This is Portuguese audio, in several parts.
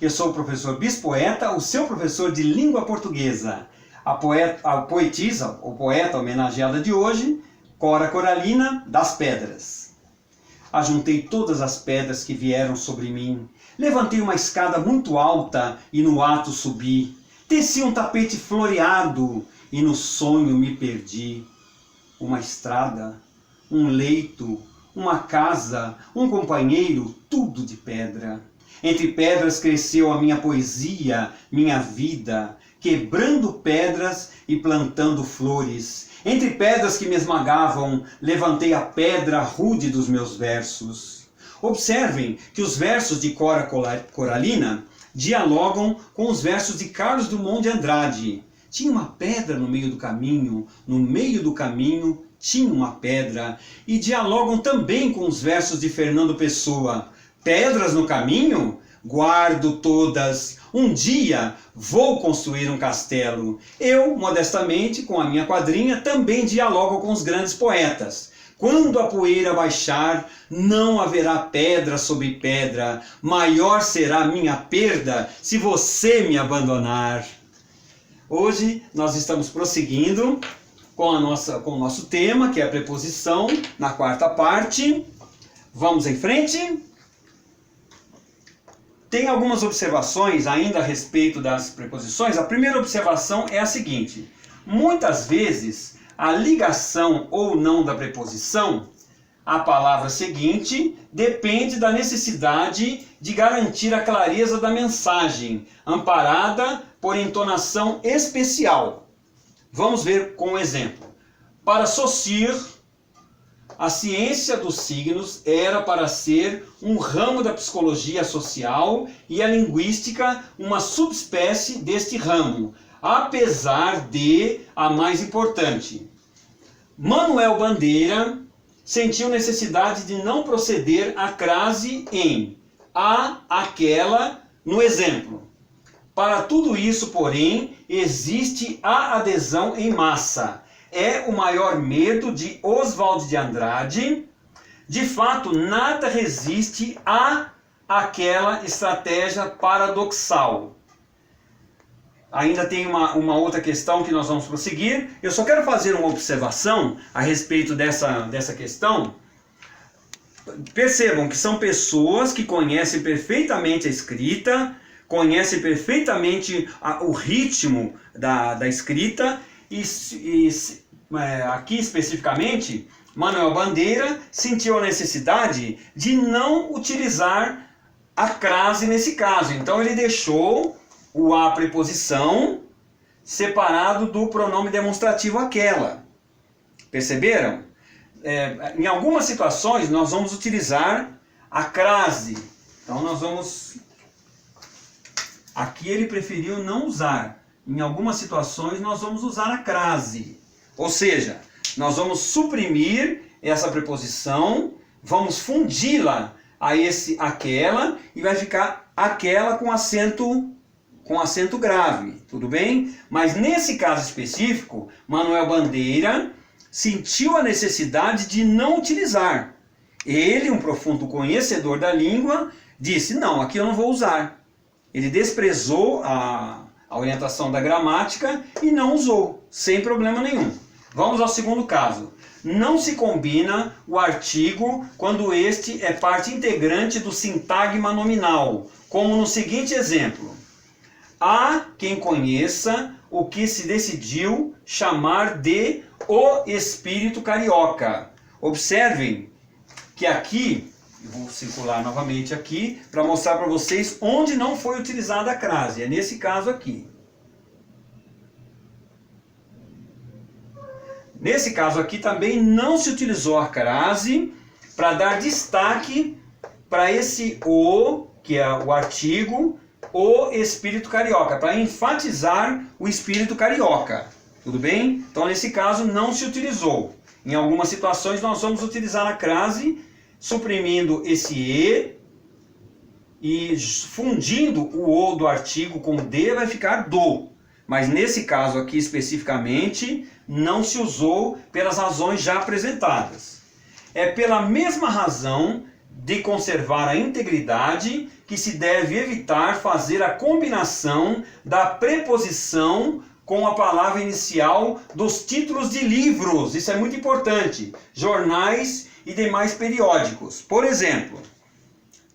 Eu sou o professor Bispoeta, o seu professor de língua portuguesa. A poetisa, ou poeta homenageada de hoje, Cora Coralina das Pedras. Ajuntei todas as pedras que vieram sobre mim. Levantei uma escada muito alta e no ato subi. Teci um tapete floreado e no sonho me perdi. Uma estrada, um leito, uma casa, um companheiro, tudo de pedra. Entre pedras cresceu a minha poesia, minha vida, quebrando pedras e plantando flores. Entre pedras que me esmagavam, levantei a pedra rude dos meus versos. Observem que os versos de Cora Coralina dialogam com os versos de Carlos Drummond de Andrade. Tinha uma pedra no meio do caminho tinha uma pedra, e dialogam também com os versos de Fernando Pessoa. Pedras no caminho? Guardo todas. Um dia vou construir um castelo. Eu, modestamente, com a minha quadrinha, também dialogo com os grandes poetas. Quando a poeira baixar, não haverá pedra sobre pedra. Maior será minha perda se você me abandonar. Hoje nós estamos prosseguindo com o nosso tema, que é a preposição, na quarta parte. Vamos em frente. Tem algumas observações ainda a respeito das preposições. A primeira observação é a seguinte: muitas vezes a ligação ou não da preposição à palavra seguinte depende da necessidade de garantir a clareza da mensagem, amparada por entonação especial. Vamos ver com um exemplo. Para Saussure, a ciência dos signos era para ser um ramo da psicologia social e a linguística uma subespécie deste ramo, apesar de a mais importante. Manuel Bandeira sentiu necessidade de não proceder à crase em a, aquela, no exemplo. Para tudo isso, porém, existe a adesão em massa. É o maior medo de Oswald de Andrade. De fato, nada resiste a aquela estratégia paradoxal. Ainda tem uma outra questão que nós vamos prosseguir. Eu só quero fazer uma observação a respeito dessa questão. Percebam que são pessoas que conhecem perfeitamente a escrita, conhecem perfeitamente o ritmo da escrita, e aqui especificamente, Manuel Bandeira sentiu a necessidade de não utilizar a crase nesse caso. Então ele deixou o a preposição separado do pronome demonstrativo aquela. Perceberam? Em algumas situações nós vamos utilizar a crase. Então nós vamos... Aqui ele preferiu não usar. Em algumas situações nós vamos usar a crase. Ou seja, nós vamos suprimir essa preposição, vamos fundi-la a esse aquela e vai ficar aquela com acento grave, tudo bem? Mas nesse caso específico, Manuel Bandeira sentiu a necessidade de não utilizar. Ele, um profundo conhecedor da língua, disse: não, aqui eu não vou usar. Ele desprezou a orientação da gramática e não usou, sem problema nenhum. Vamos ao segundo caso. Não se combina o artigo quando este é parte integrante do sintagma nominal, como no seguinte exemplo: há quem conheça o que se decidiu chamar de o espírito carioca. Observem que aqui, eu vou circular novamente aqui para mostrar para vocês onde não foi utilizada a crase. É nesse caso aqui. Nesse caso aqui também não se utilizou a crase para dar destaque para esse o, que é o artigo, o espírito carioca, para enfatizar o espírito carioca. Tudo bem? Então nesse caso não se utilizou. Em algumas situações nós vamos utilizar a crase, suprimindo esse e fundindo o o do artigo com de, vai ficar do. Mas nesse caso aqui especificamente não se usou pelas razões já apresentadas. É pela mesma razão de conservar a integridade que se deve evitar fazer a combinação da preposição com a palavra inicial dos títulos de livros. Isso é muito importante. Jornais e demais periódicos. Por exemplo,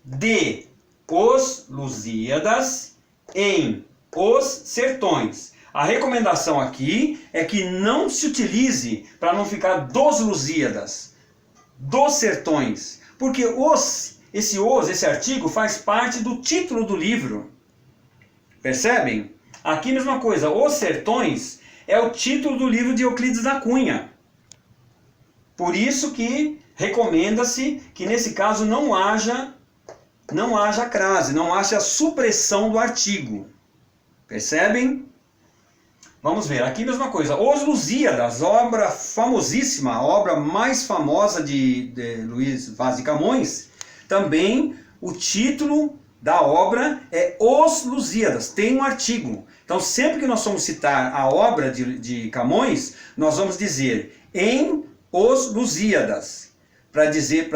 de Os Lusíadas em Os Sertões. A recomendação aqui é que não se utilize, para não ficar dos Lusíadas, dos Sertões. Porque esse artigo faz parte do título do livro. Percebem? Aqui a mesma coisa, Os Sertões é o título do livro de Euclides da Cunha. Por isso que recomenda-se que nesse caso não haja crase, não haja supressão do artigo. Percebem? Vamos ver, aqui a mesma coisa. Os Lusíadas, obra famosíssima, a obra mais famosa de Luís Vaz de Camões, também o título da obra é Os Lusíadas, tem um artigo. Então, sempre que nós formos citar a obra de Camões, nós vamos dizer em Os Lusíadas, para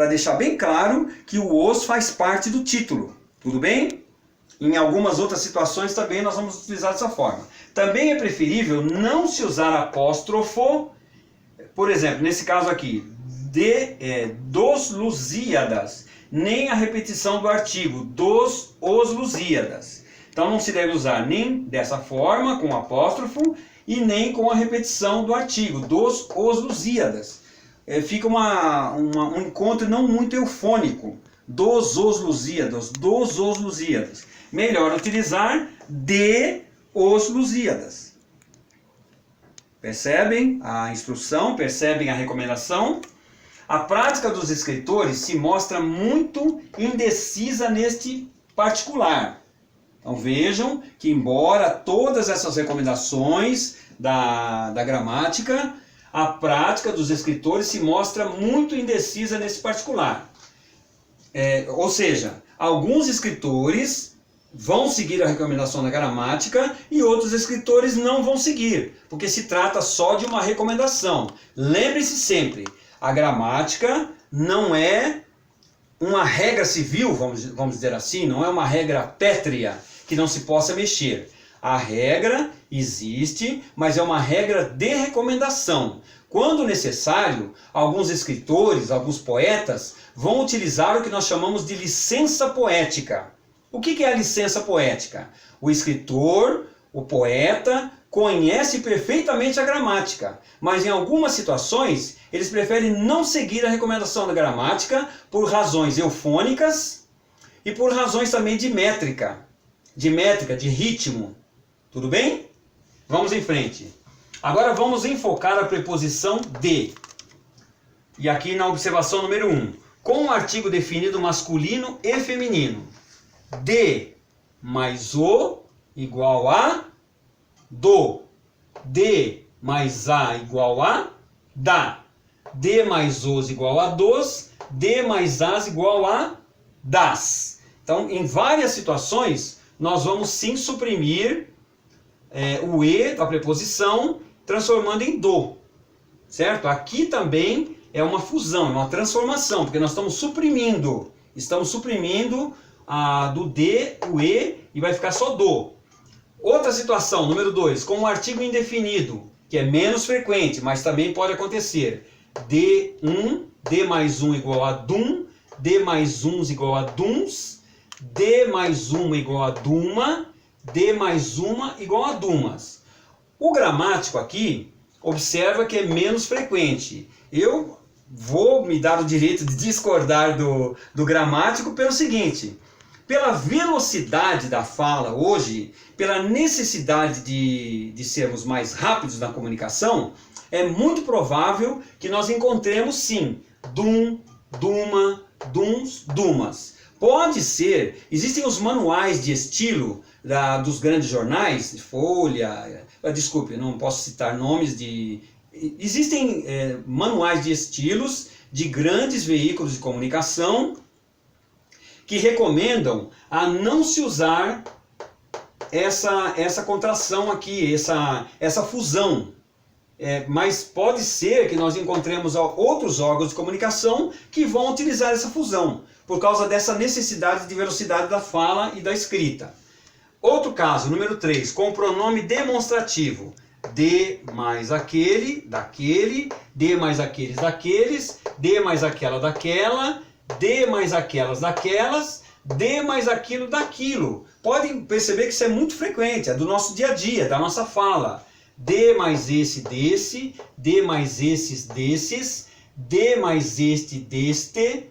deixar bem claro que o os faz parte do título. Tudo bem? Em algumas outras situações também nós vamos utilizar dessa forma. Também é preferível não se usar apóstrofo, por exemplo, nesse caso aqui, dos Lusíadas, nem a repetição do artigo, dos Os Lusíadas. Então não se deve usar nem dessa forma, com apóstrofo, e nem com a repetição do artigo, dos Os Lusíadas. Fica um encontro não muito eufônico, dos Os Lusíadas, dos Os Lusíadas. Melhor utilizar de Os Lusíadas. Percebem a instrução? Percebem a recomendação? A prática dos escritores se mostra muito indecisa neste particular. Então vejam que, embora todas essas recomendações da gramática, a prática dos escritores se mostra muito indecisa nesse particular. Ou seja, alguns escritores vão seguir a recomendação da gramática e outros escritores não vão seguir, porque se trata só de uma recomendação. Lembre-se sempre, a gramática não é uma regra civil, vamos dizer assim, não é uma regra pétrea que não se possa mexer. A regra existe, mas é uma regra de recomendação. Quando necessário, alguns escritores, alguns poetas vão utilizar o que nós chamamos de licença poética. O que é a licença poética? O escritor, o poeta, conhece perfeitamente a gramática, mas em algumas situações eles preferem não seguir a recomendação da gramática por razões eufônicas e por razões também de métrica, de ritmo. Tudo bem? Vamos em frente. Agora vamos enfocar a preposição de. E aqui na observação número 1. Com o artigo definido masculino e feminino. De mais o igual a do. De mais a igual a da. De mais os igual a dos. De mais as igual a das. Então, em várias situações, nós vamos sim suprimir o e da preposição, transformando em do. Certo? Aqui também é uma fusão, é uma transformação, porque nós estamos suprimindo. Estamos suprimindo do de, o e, e vai ficar só do. Outra situação, número 2, com um artigo indefinido, que é menos frequente, mas também pode acontecer. De mais um igual a dum, de mais uns igual a duns, de mais uma igual a duma, de mais uma igual a dumas. O gramático aqui, observa que é menos frequente. Eu vou me dar o direito de discordar do gramático pelo seguinte: pela velocidade da fala hoje, pela necessidade de sermos mais rápidos na comunicação, é muito provável que nós encontremos sim dum, duma, duns, dumas. Pode ser, existem os manuais de estilo dos grandes jornais, Folha, desculpe, não posso citar nomes de... Existem manuais de estilos de grandes veículos de comunicação que recomendam a não se usar essa contração aqui, essa fusão. mas pode ser que nós encontremos outros órgãos de comunicação que vão utilizar essa fusão, por causa dessa necessidade de velocidade da fala e da escrita. Outro caso, número 3, com o pronome demonstrativo. De mais aquele, daquele, de mais aqueles, daqueles, de mais aquela, daquela, de mais aquelas, daquelas, de mais aquilo, daquilo. Podem perceber que isso é muito frequente, é do nosso dia a dia, da nossa fala. De mais esse, desse, de mais esses, desses, de mais este, deste,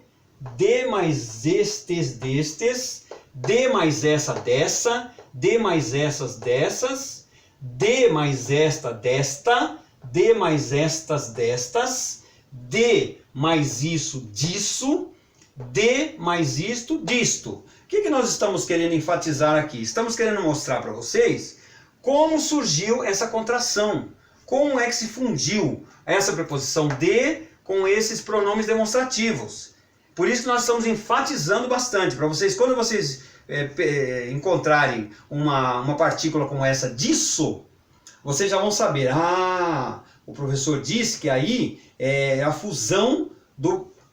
de mais estes, destes, de mais essa, dessa, de mais essas, dessas, de mais esta, desta, de mais estas, destas, de mais isso, disso, de mais isto, disto. O que nós estamos querendo enfatizar aqui? Estamos querendo mostrar para vocês como surgiu essa contração, como é que se fundiu essa preposição de com esses pronomes demonstrativos. Por isso que nós estamos enfatizando bastante, para vocês, quando vocês encontrarem uma partícula como essa, disso, vocês já vão saber, o professor disse que aí é a fusão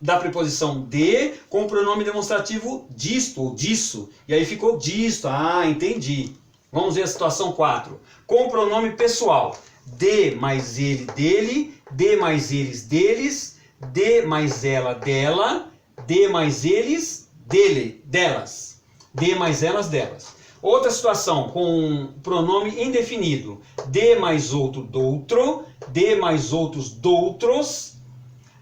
da preposição de com o pronome demonstrativo disto ou disso, e aí ficou disto, entendi. Vamos ver a situação 4, com o pronome pessoal, de mais ele, dele, de mais eles, deles, de mais ela, dela, de mais eles, dele, delas, de mais elas, delas. Outra situação com pronome indefinido, de mais outro, doutro, de mais outros, doutros,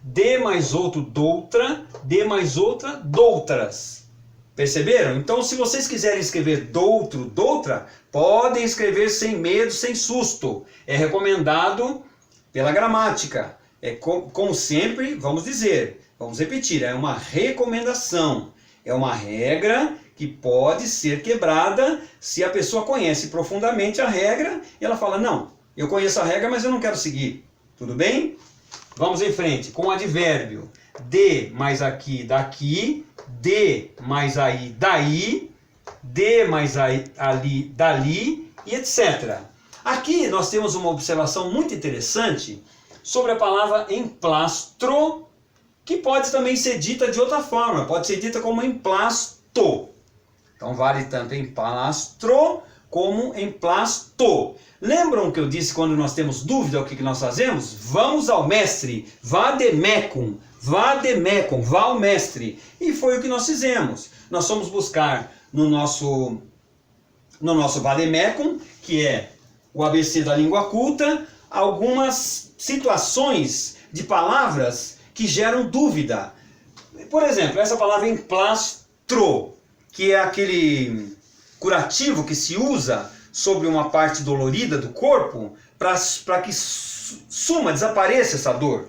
de mais outro, doutra, de mais outra, doutras. Perceberam? Então, se vocês quiserem escrever doutro, doutra, podem escrever sem medo, sem susto. É recomendado pela gramática. Como sempre, vamos repetir, é uma recomendação. É uma regra que pode ser quebrada se a pessoa conhece profundamente a regra e ela fala, não, eu conheço a regra, mas eu não quero seguir. Tudo bem? Vamos em frente, com o advérbio. De mais aqui, daqui, de mais aí, daí, de mais aí, ali, dali, e etc. Aqui nós temos uma observação muito interessante sobre a palavra emplastro, que pode também ser dita de outra forma, pode ser dita como emplasto. Então vale tanto emplastro como emplasto. Lembram que eu disse quando nós temos dúvida o que nós fazemos? Vamos ao mestre, vademecum, vá ao mestre. E foi o que nós fizemos. Nós fomos buscar no nosso vademecum, que é o ABC da língua culta, algumas situações de palavras que geram dúvida. Por exemplo, essa palavra emplastro, que é aquele curativo que se usa sobre uma parte dolorida do corpo para que desapareça essa dor.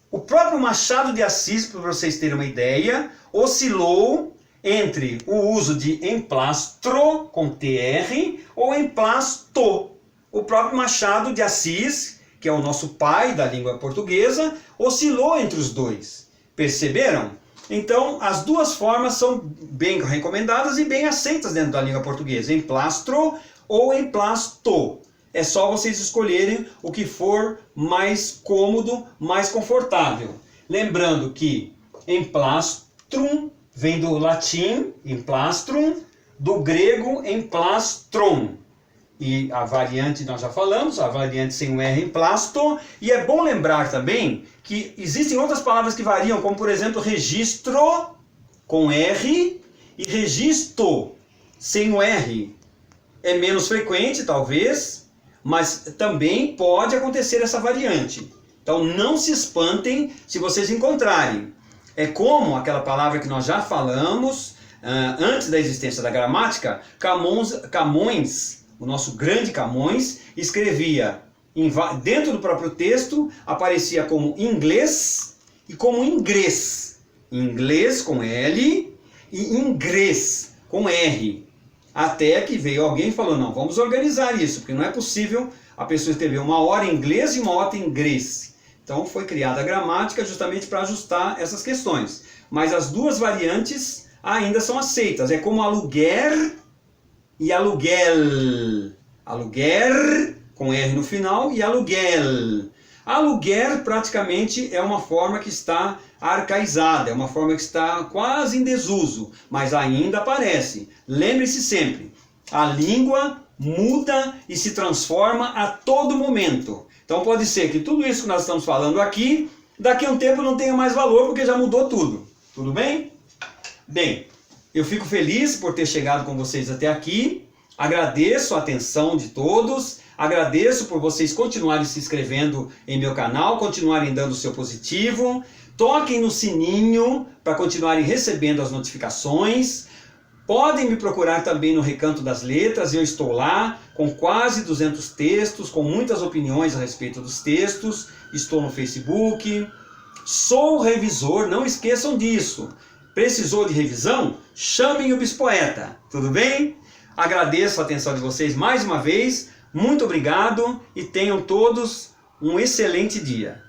O próprio Machado de Assis, para vocês terem uma ideia, oscilou entre o uso de emplastro, com TR, ou emplasto. O próprio Machado de Assis, que é o nosso pai da língua portuguesa, oscilou entre os dois. Perceberam? Então, as duas formas são bem recomendadas e bem aceitas dentro da língua portuguesa. Emplastro ou emplasto. É só vocês escolherem o que for mais cômodo, mais confortável. Lembrando que emplastrum vem do latim, emplastrum, do grego emplastron. E a variante nós já falamos, a variante sem o R, emplasto. E é bom lembrar também que existem outras palavras que variam, como por exemplo registro com R e registro sem o R. É menos frequente talvez, mas também pode acontecer essa variante. Então não se espantem se vocês encontrarem. É como aquela palavra que nós já falamos antes da existência da gramática, Camões, o nosso grande Camões, escrevia dentro do próprio texto, aparecia como inglês e como ingrês. Inglês com L e ingrês com R. Até que veio alguém e falou, não, vamos organizar isso, porque não é possível a pessoa escrever uma hora em inglês e uma hora em inglês. Então foi criada a gramática justamente para ajustar essas questões. Mas as duas variantes ainda são aceitas. É como aluguer e aluguel. Aluguer com R no final, e aluguel. Aluguer praticamente é uma forma que está arcaizada, é uma forma que está quase em desuso, mas ainda aparece. Lembre-se sempre, a língua muda e se transforma a todo momento. Então pode ser que tudo isso que nós estamos falando aqui, daqui a um tempo não tenha mais valor porque já mudou tudo. Tudo bem? Bem, eu fico feliz por ter chegado com vocês até aqui. Agradeço a atenção de todos. Agradeço por vocês continuarem se inscrevendo em meu canal, continuarem dando o seu positivo. Toquem no sininho para continuarem recebendo as notificações. Podem me procurar também no Recanto das Letras, eu estou lá com quase 200 textos, com muitas opiniões a respeito dos textos. Estou no Facebook. Sou revisor, não esqueçam disso. Precisou de revisão? Chamem o Bispoeta, tudo bem? Agradeço a atenção de vocês mais uma vez. Muito obrigado e tenham todos um excelente dia.